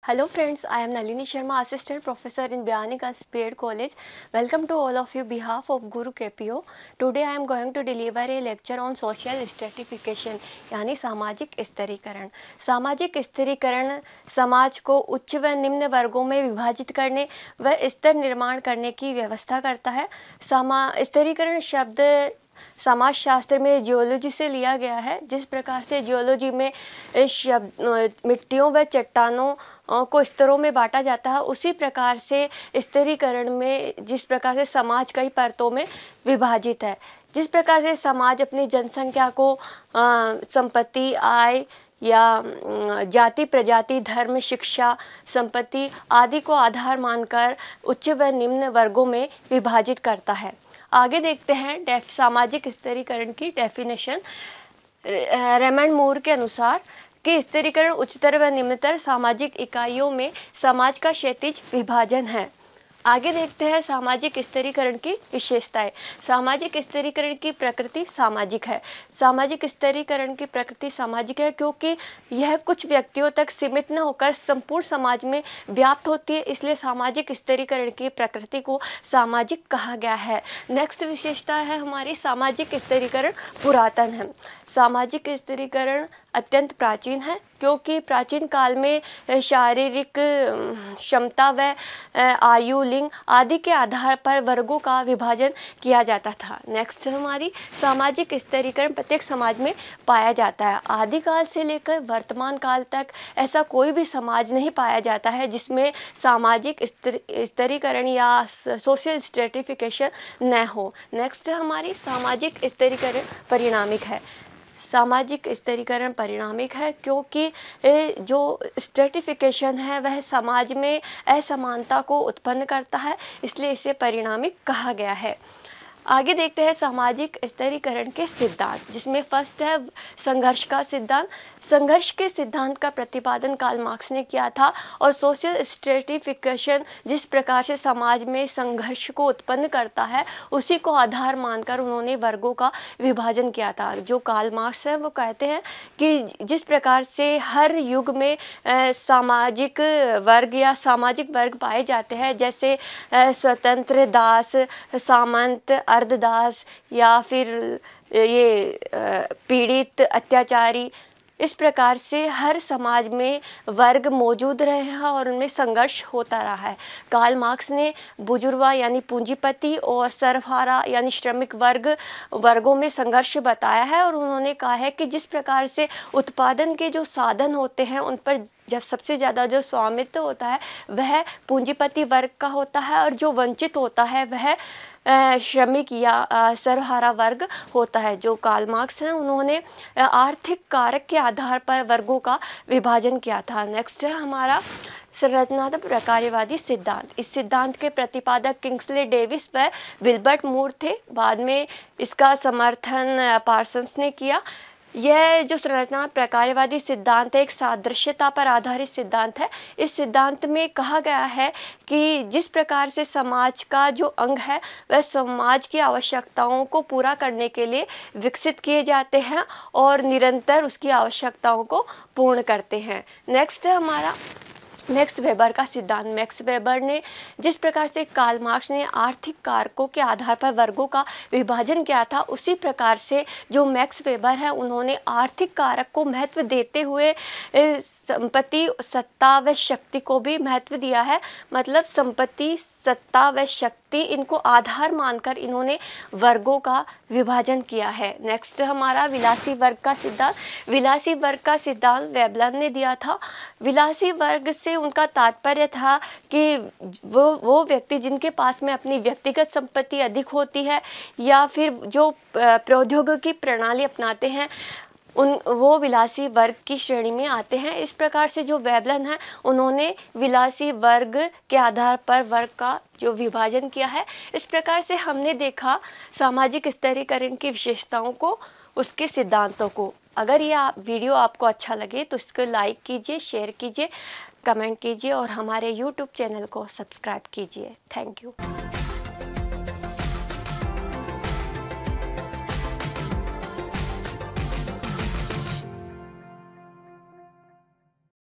Hello friends, I am Nalini Sharma, Assistant Professor in Biyani Girls B.Ed College. Welcome to all of you behalf of Guru KPO. Today I am going to deliver a lecture on social stratification यानी सामाजिक स्तरीकरण। सामाजिक स्तरीकरण समाज को उच्च व निम्न वर्गों में विभाजित करने व स्तर निर्माण करने की व्यवस्था करता है। स्तरीकरण शब्द समाजशास्त्र में जियोलॉजी से लिया गया है। जिस प्रकार से जियोलॉजी में मिट्टियों व चट्टानों को स्तरों में बांटा जाता है, उसी प्रकार से स्तरीकरण में जिस प्रकार से समाज कई परतों में विभाजित है। जिस प्रकार से समाज अपनी जनसंख्या को संपत्ति, आय या जाति, प्रजाति, धर्म, शिक्षा, संपत्ति आदि को आधार मानकर उच्च व निम्न वर्गों में विभाजित करता है। आगे देखते हैं सामाजिक स्तरीकरण की डेफिनेशन। रेमंड मूर के अनुसार कि स्तरीकरण उच्चतर व निम्नतर सामाजिक इकाइयों में समाज का क्षैतिज विभाजन है। आगे देखते हैं सामाजिक स्तरीकरण की विशेषताएं। सामाजिक स्तरीकरण की प्रकृति सामाजिक है। सामाजिक स्तरीकरण की प्रकृति सामाजिक है क्योंकि यह कुछ व्यक्तियों तक सीमित न होकर संपूर्ण समाज में व्याप्त होती है, इसलिए सामाजिक स्तरीकरण की प्रकृति को सामाजिक कहा गया है। नेक्स्ट विशेषता है हमारी सामाजिक स्तरीकरण पुरातन है। सामाजिक स्तरीकरण अत्यंत प्राचीन है क्योंकि प्राचीन काल में शारीरिक क्षमता व आयु, लिंग आदि के आधार पर वर्गों का विभाजन किया जाता था। नेक्स्ट हमारी सामाजिक स्तरीकरण प्रत्येक समाज में पाया जाता है। आदिकाल से लेकर वर्तमान काल तक ऐसा कोई भी समाज नहीं पाया जाता है जिसमें सामाजिक स्तरीकरण या सोशल स्ट्रेटिफिकेशन न हो। नेक्स्ट हमारी सामाजिक स्तरीकरण परिणामिक है। सामाजिक स्तरीकरण परिणामिक है क्योंकि जो स्ट्रेटिफिकेशन है वह समाज में असमानता को उत्पन्न करता है, इसलिए इसे परिणामिक कहा गया है। आगे देखते हैं सामाजिक स्तरीकरण के सिद्धांत, जिसमें फर्स्ट है संघर्ष का सिद्धांत। संघर्ष के सिद्धांत का प्रतिपादन कार्ल मार्क्स ने किया था और सोशल स्ट्रेटिफिकेशन जिस प्रकार से समाज में संघर्ष को उत्पन्न करता है उसी को आधार मानकर उन्होंने वर्गों का विभाजन किया था। जो कार्ल मार्क्स है वो कहते हैं कि जिस प्रकार से हर युग में सामाजिक वर्ग या सामाजिक वर्ग पाए जाते हैं, जैसे स्वतंत्र, दास, सामंत, अर्धदास या फिर ये पीड़ित, अत्याचारी, इस प्रकार से हर समाज में वर्ग मौजूद रहे हैं और उनमें संघर्ष होता रहा है। कार्ल मार्क्स ने बुजुर्गा यानी पूंजीपति और सर्वहारा यानी श्रमिक वर्गों में संघर्ष बताया है और उन्होंने कहा है कि जिस प्रकार से उत्पादन के जो साधन होते हैं उन पर जब सबसे ज़्यादा जो स्वामित्व होता है वह पूंजीपति वर्ग का होता है और जो वंचित होता है वह श्रमिक या सर्वहारा वर्ग होता है। जो कार्ल मार्क्स हैं उन्होंने आर्थिक कारक के आधार पर वर्गों का विभाजन किया था। नेक्स्ट है हमारा संरचनात्मक प्रकारवादी सिद्धांत। इस सिद्धांत के प्रतिपादक किंग्सले डेविस व विल्बर्ट मूर थे। बाद में इसका समर्थन पार्सन्स ने किया। यह जो संरचना प्रकारवादी सिद्धांत है एक सादृश्यता पर आधारित सिद्धांत है। इस सिद्धांत में कहा गया है कि जिस प्रकार से समाज का जो अंग है वह समाज की आवश्यकताओं को पूरा करने के लिए विकसित किए जाते हैं और निरंतर उसकी आवश्यकताओं को पूर्ण करते हैं। नेक्स्ट है हमारा मैक्स वेबर का सिद्धांत। मैक्स वेबर ने जिस प्रकार से कार्ल मार्क्स ने आर्थिक कारकों के आधार पर वर्गों का विभाजन किया था, उसी प्रकार से जो मैक्स वेबर है उन्होंने आर्थिक कारक को महत्व देते हुए संपत्ति, सत्ता व शक्ति को भी महत्व दिया है। मतलब संपत्ति, सत्ता व शक्ति इनको आधार मानकर इन्होंने वर्गों का विभाजन किया है। नेक्स्ट हमारा विलासी वर्ग का सिद्धांत। विलासी वर्ग का सिद्धांत वेबलर ने दिया था। विलासी वर्ग से उनका तात्पर्य था कि वो व्यक्ति जिनके पास में अपनी व्यक्तिगत संपत्ति अधिक होती है या फिर जो प्रौद्योगिकी प्रणाली अपनाते हैं वो विलासी वर्ग की श्रेणी में आते हैं। इस प्रकार से जो वेबलन है उन्होंने विलासी वर्ग के आधार पर वर्ग का जो विभाजन किया है। इस प्रकार से हमने देखा सामाजिक स्तरीकरण की विशेषताओं को, उसके सिद्धांतों को। अगर ये वीडियो आपको अच्छा लगे तो इसको लाइक कीजिए, शेयर कीजिए, कमेंट कीजिए और हमारे YouTube चैनल को सब्सक्राइब कीजिए। Thank you.